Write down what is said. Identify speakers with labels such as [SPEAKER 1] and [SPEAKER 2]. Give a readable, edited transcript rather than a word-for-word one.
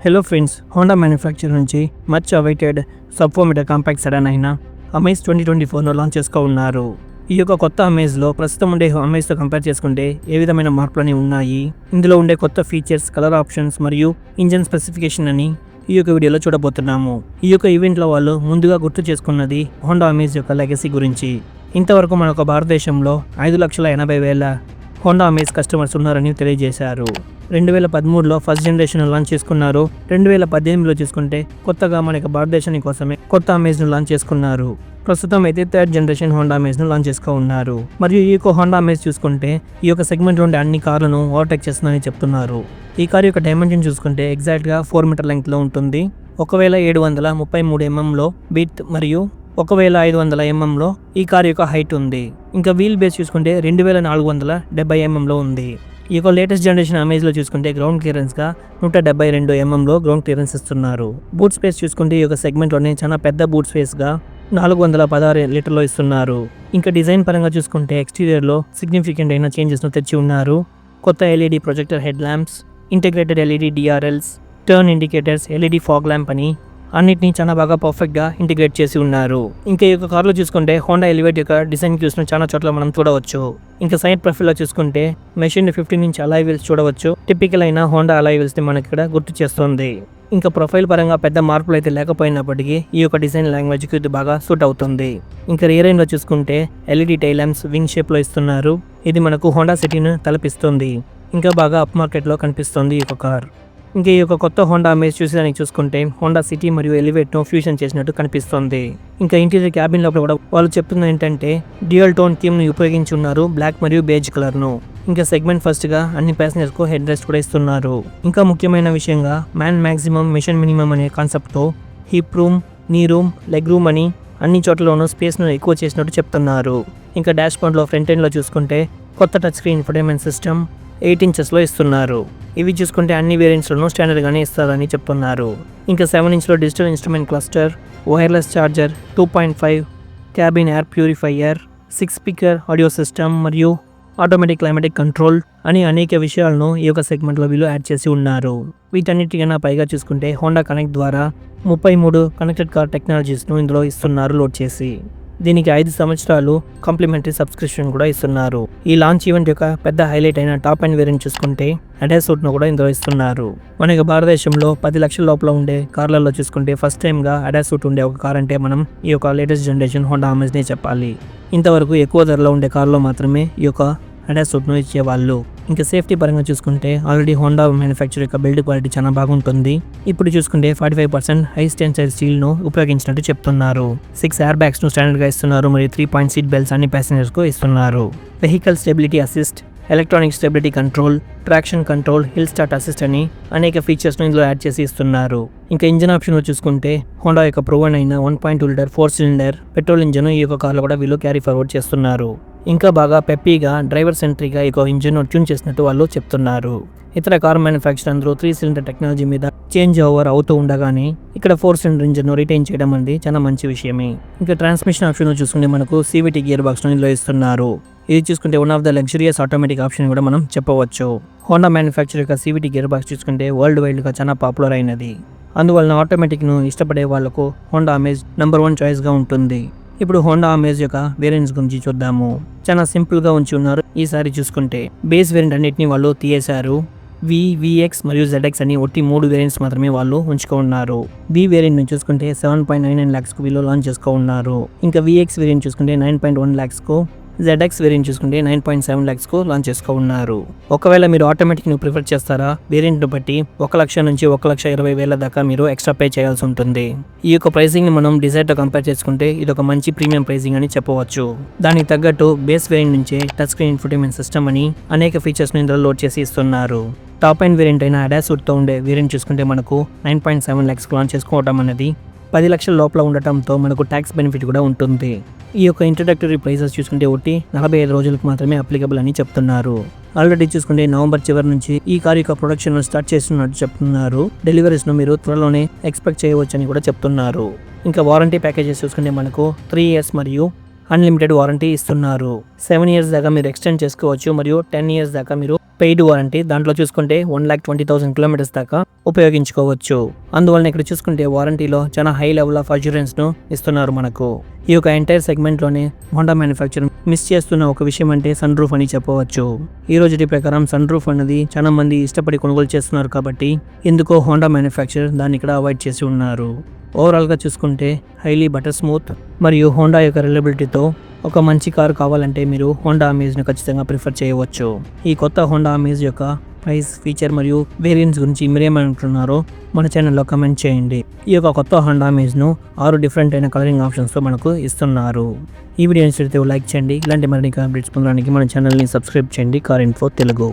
[SPEAKER 1] Hello friends, Honda manufacture నుంచి much awaited sub 4 metre compact sedan అయిన Amaze 2024లో launch చేసుకో ఉన్నారు. ఈ యొక్క కొత్త అమేజ్లో ప్రస్తుతం ఉండే అమేజ్తో కంపేర్ చేసుకుంటే ఏ విధమైన మార్పులని ఉన్నాయి, ఇందులో ఉండే కొత్త ఫీచర్స్, కలర్ ఆప్షన్స్ మరియు ఇంజన్ స్పెసిఫికేషన్ అని ఈ యొక్క వీడియోలో చూడబోతున్నాము. ఈ యొక్క ఈవెంట్లో వాళ్ళు ముందుగా గుర్తు చేసుకున్నది హోండా అమేజ్ యొక్క లెగసీ గురించి. ఇంతవరకు మన భారతదేశంలో 5,80,000 హోండా అమేజ్ కస్టమర్స్ ఉన్నారని తెలియజేశారు. 2013లో ఫస్ట్ జనరేషన్ లాంచ్ చేసుకున్నారు. 2018లో చూసుకుంటే కొత్తగా మన భారతదేశాని కోసమే కొత్త అమేజ్ను లాంచ్ చేసుకున్నారు. ప్రస్తుతం అయితే థర్డ్ జనరేషన్ హోండా అమేజ్ను లాంచ్ చేసుకో ఉన్నారు. మరియు ఈ యొక్క హోండా అమేజ్ చూసుకుంటే ఈ యొక్క సెగ్మెంట్లో ఉండే అన్ని కార్లను ఓవర్టేక్ చేస్తుందని చెప్తున్నారు. ఈ కార్ యొక్క డైమెన్షన్ చూసుకుంటే ఎగ్జాక్ట్గా 4 మీటర్ లెంగ్త్లో ఉంటుంది. 1733 mm విడ్త్ మరియు 1500 mm ఈ కార్ యొక్క హైట్ ఉంది. ఇంకా వీల్ బేస్ చూసుకుంటే 2470 mm ఉంది. ఈ యొక్క లేటెస్ట్ జనరేషన్ అమేజ్లో చూసుకుంటే గ్రౌండ్ క్లియరెన్స్గా 172 mm గ్రౌండ్ క్లియరెన్స్ ఇస్తున్నారు. బూట్ స్పేస్ చూసుకుంటే ఈ యొక్క సెగ్మెంట్లోనే చాలా పెద్ద బూట్ స్పేస్గా 416 లీటర్లో ఇస్తున్నారు. ఇంకా డిజైన్ పరంగా చూసుకుంటే ఎక్స్టీరియర్లో సిగ్నిఫికెంట్ అయిన చేంజెస్ను తెచ్చి ఉన్నారు. కొత్త LED projector head lamps, integrated LED DRLs, turn indicators, LED fog lamp అని అన్నిటినీ చాలా బాగా పర్ఫెక్ట్గా ఇంటిగ్రేట్ చేసి ఉన్నారు. ఇంకా ఈ యొక్క కార్లో చూసుకుంటే హోండా ఎలివేట్ యొక్క డిజైన్ క్యూస్ను చాలా చోట్ల మనం చూడవచ్చు. ఇంకా సైడ్ ప్రొఫైల్లో చూసుకుంటే మెషిన్ 15 ఇంచ్ అలాయ్ వీల్స్ చూడవచ్చు. టిపికల్ అయిన హోండా అలాయ్ వీల్స్ని మనకి ఇక్కడ గుర్తు చేస్తుంది. ఇంకా ప్రొఫైల్ పరంగా పెద్ద మార్పులు అయితే లేకపోయినప్పటికీ ఈ యొక్క డిజైన్ లాంగ్వేజ్కి ఇది బాగా సూట్ అవుతుంది. ఇంకా రియర్ ఎండ్లో చూసుకుంటే ఎల్ఈడి టైల్ ల్యాంప్స్ వింగ్ షేప్లో ఇస్తున్నారు. ఇది మనకు హోండా సిటీను తలపిస్తుంది. ఇంకా బాగా అప్ మార్కెట్లో కనిపిస్తుంది ఈ యొక్క కార్. ఇంకా ఈ యొక్క కొత్త హోండా అమేజ్ చూసేదానికి చూసుకుంటే హోండా సిటీ మరియు ఎలివేట్ను ఫ్యూషన్ చేసినట్టు కనిపిస్తుంది. ఇంకా ఇంటీరియర్ క్యాబిన్ లోపల కూడా వాళ్ళు చెప్తున్నది ఏంటంటే డ్యూయల్ టోన్ థీమ్ను ఉపయోగించి ఉన్నారు, బ్లాక్ మరియు బేజ్ కలర్ను. ఇంకా సెగ్మెంట్ ఫస్ట్గా అన్ని ప్యాసింజర్స్కు హెడ్ రెస్ట్ కూడా ఇస్తున్నారు. ఇంకా ముఖ్యమైన విషయంగా మ్యాన్ మ్యాక్సిమం మిషన్ మినిమం అనే కాన్సెప్ట్తో హిప్ రూమ్, నీ రూమ్, లెగ్ రూమ్ అని అన్ని చోట్లలోనూ స్పేస్ను ఎక్కువ చేసినట్టు చెప్తున్నారు. ఇంకా డాష్ బోర్డ్లో ఫ్రంట్ ఎండ్లో చూసుకుంటే కొత్త టచ్ స్క్రీన్ ఇన్ఫోటైన్మెంట్ సిస్టమ్ 8 ఇంచెస్లో ఇస్తున్నారు. ఇవి చూసుకుంటే అన్ని వేరియంట్స్లోనూ స్టాండర్డ్గానే ఇస్తారని చెప్తున్నారు. ఇంకా 7 ఇంచ్లో digital instrument cluster, wireless charger, 2.5 cabin air purifier, 6 speaker audio system మరియు ఆటోమేటిక్ క్లైమాటిక్ కంట్రోల్ అని అనేక విషయాలను ఈ యొక్క సెగ్మెంట్లో వీళ్ళు యాడ్ చేసి ఉన్నారు. వీటన్నిటికన్నా పైగా చూసుకుంటే హోండా కనెక్ట్ ద్వారా 33 కనెక్టెడ్ కార్ టెక్నాలజీస్ను ఇందులో ఇస్తున్నారు లోడ్ చేసి. దీనికి 5 సంవత్సరాలు కాంప్లిమెంటరీ సబ్స్క్రిప్షన్ కూడా ఇస్తున్నారు. ఈ లాంచ్ ఈవెంట్ యొక్క పెద్ద హైలైట్ అయిన టాప్ అండ్ వేరియంట్ చూసుకుంటే అడాస్ సూట్ను కూడా ఇందులో ఇస్తున్నారు. మనకి భారతదేశంలో 10 లక్షల లోపల ఉండే కార్లలో చూసుకుంటే ఫస్ట్ టైంగా అడాస్ సూట్ ఉండే ఒక కార్ అంటే మనం ఈ యొక్క లేటెస్ట్ జనరేషన్ హోండా అమేజ్నే చెప్పాలి. ఇంతవరకు ఎక్కువ ధరలో ఉండే కార్లో మాత్రమే ఈ యొక్క అడాస్ సూట్ను ఇచ్చేవాళ్ళు. ఇంకా సేఫ్టీ పరంగా చూసుకుంటే ఆల్రెడీ హోండా మ్యానుఫ్యాక్చర్ యొక్క బిల్డ్ క్వాలిటీ చాలా బాగుంటుంది. ఇప్పుడు చూసుకుంటే 45% హై టెన్సైల్ స్టీల్ను ఉపయోగించినట్టు చెప్తున్నారు. 6 ఎయిర్ బ్యాగ్స్ను స్టాండర్డ్గా ఇస్తున్నారు మరియు 3 పాయింట్ సీట్ బెల్ట్స్ అన్ని ప్యాసింజర్స్కు ఇస్తున్నారు. Vehicle stability assist, electronic stability control, traction control, hill start assist అని అనేక ఫీచర్స్ను ఇందులో యాడ్ చేసి ఇస్తున్నారు. ఇంకా ఇంజన్ ఆప్షన్లో చూసుకుంటే హోండా యొక్క ప్రూవన్ అయిన 1.2 లీటర్ 4 సిలిండర్ పెట్రోల్ ఇంజన్ ఈ యొక్క కార్లో కూడా వీళ్ళు క్యారీ ఫార్వర్డ్ చేస్తున్నారు. ఇంకా బాగా పెప్పీగా డ్రైవర్ సెంట్రీగా ఈ ఇంజిన్ ట్యూన్ చేసినట్టు వాళ్ళు చెప్తున్నారు. ఇతర కార్ మ్యానుఫ్యాక్చర్ అందరూ 3 సిలిండర్ టెక్నాలజీ మీద చేంజ్ ఓవర్ అవుతూ ఉండగానే ఇక్కడ 4 సిలిండర్ ఇంజిన్ రిటైన్ చేయడం అనేది చాలా మంచి విషయమే. ఇంకా ట్రాన్స్మిషన్ ఆప్షన్ చూసుకుంటే మనకు CVT గియర్ బాక్స్ను ఇందులో ఇస్తున్నారు. ఇది చూసుకుంటే one of the luxurious automatic option కూడా మనం చెప్పవచ్చు. హోండా మ్యానుఫ్యాక్చర్ యొక్క CVT గియర్ బాక్స్ చూసుకుంటే వరల్డ్ వైడ్గా చాలా పాపులర్ అయినది. అందువలన ఆటోమేటిక్ను ఇష్టపడే వాళ్లకు హోండా అమేజ్ నెంబర్ 1 చాయిస్గా ఉంటుంది. ఇప్పుడు హోండా అమేజ్ యొక్క వేరియంట్స్ గురించి చూద్దాము. చాలా సింపుల్గా ఉంచి ఉన్నారు. ఈసారి చూసుకుంటే బేస్ వేరియంట్ అన్నిటిని వాళ్ళు తీసేశారు. VX మరియు ZX అని 3 వేరియంట్స్ మాత్రమే వాళ్ళు ఉంచుకున్నారు. వేరియంట్ చూసుకుంటే 7.99 lakhsకు వీళ్ళు లాంచ్ చేసుకున్నారు. ఇంకా VX వేరియంట్ చూసుకుంటే 9.1 lakhsకు, ZX వేరియంట్ చూసుకుంటే 9.7 lakhsకు లాంచ్ చేసుకున్నారు. ఒకవేళ మీరు ఆటోమేటిక్ను ప్రిఫర్ చేస్తారా, వేరియంట్ను బట్టి 1 లక్ష నుంచి 1,20,000 దాకా మీరు ఎక్స్ట్రా పే చేయాల్సి ఉంటుంది. ఈ యొక్క ప్రైసింగ్ని మనం డిజైర్తో కంపేర్ చేసుకుంటే ఇది ఒక మంచి ప్రీమియం ప్రైసింగ్ అని చెప్పవచ్చు. దానికి తగ్గట్టు బేస్ వేరియంట్ నుంచే టచ్ స్క్రీన్ ఇన్ఫోటైన్మెంట్ సిస్టమ్ అని అనేక ఫీచర్స్ని ఇందులో లోడ్ చేసి ఇస్తున్నారు. టాప్ అండ్ వేరియంట్ అయిన అడాస్ సూట్తో ఉండే వేరియంట్ చూసుకుంటే మనకు 9.7 lakhsకు లాంచ్ చేసుకోవడం అనేది 10 లక్షల లోపల ఉండటంతో మనకు ట్యాక్స్ బెనిఫిట్ కూడా ఉంటుంది. ఈ యొక్క ఇంట్రడక్టరీ ప్రైసెస్ చూసుకుంటే 45 రోజులకు మాత్రమే అప్లికబుల్ అని చెప్తున్నారు. ఆల్రెడీ చూసుకుంటే నవంబర్ చివరి నుంచి ఈ కార్ యొక్క ప్రొడక్షన్ స్టార్ట్ చేస్తున్నట్టు చెప్తున్నారు. డెలివరీస్ను మీరు త్వరలోనే ఎక్స్పెక్ట్ చేయవచ్చని కూడా చెప్తున్నారు. ఇంకా వారంటీ ప్యాకేజెస్ చూసుకుంటే మనకు 3 years మరియు అన్లిమిటెడ్ వారంటీ ఇస్తున్నారు. 7 years దాకా మీరు ఎక్స్టెండ్ చేసుకోవచ్చు మరియు 10 years దాకా మీరు పెయిడ్ వారంటీ, దాంట్లో చూసుకుంటే 1,20,000 కిలోమీటర్స్ దాకా ఉపయోగించుకోవచ్చు. అందువలన ఇక్కడ చూసుకుంటే వారంటీలో చాలా హై లెవెల్ ఆఫ్ అష్యూరెన్స్ను ఇస్తున్నారు మనకు. ఈ యొక్క ఎంటైర్ సెగ్మెంట్లోనే హోండా మ్యానుఫ్యాక్చర్ మిస్ చేస్తున్న ఒక విషయం అంటే సన్ రూఫ్ అని చెప్పవచ్చు. ఈ రోజుటి ప్రకారం సన్ రూఫ్ అనేది చాలా మంది ఇష్టపడి కొనుగోలు చేస్తున్నారు కాబట్టి ఎందుకో హోండా మ్యానుఫ్యాక్చర్ దాన్ని ఇక్కడ అవాయిడ్ చేసి ఉన్నారు. ఓవరాల్గా చూసుకుంటే హైలీ బటర్ స్మూత్ మరియు హోండా యొక్క రిలయబిలిటీతో ఒక మంచి కారు కావాలంటే మీరు హోండా అమేజ్ను ఖచ్చితంగా ప్రిఫర్ చేయవచ్చు. ఈ కొత్త హోండా అమేజ్ యొక్క ప్రైస్, ఫీచర్ మరియు వేరియంట్స్ గురించి మీరేమనుకుంటున్నారో మన ఛానల్లో కమెంట్ చేయండి. ఈ యొక్క కొత్త హోండా అమేజ్ను 6 డిఫరెంట్ అయిన కలరింగ్ ఆప్షన్స్తో మనకు ఇస్తున్నారు. ఈ వీడియో నచ్చితే లైక్ చేయండి. ఇలాంటి మరిన్ని అప్డేట్స్ పొందడానికి మన ఛానల్ని సబ్స్క్రైబ్ చేయండి. Car info Telugu.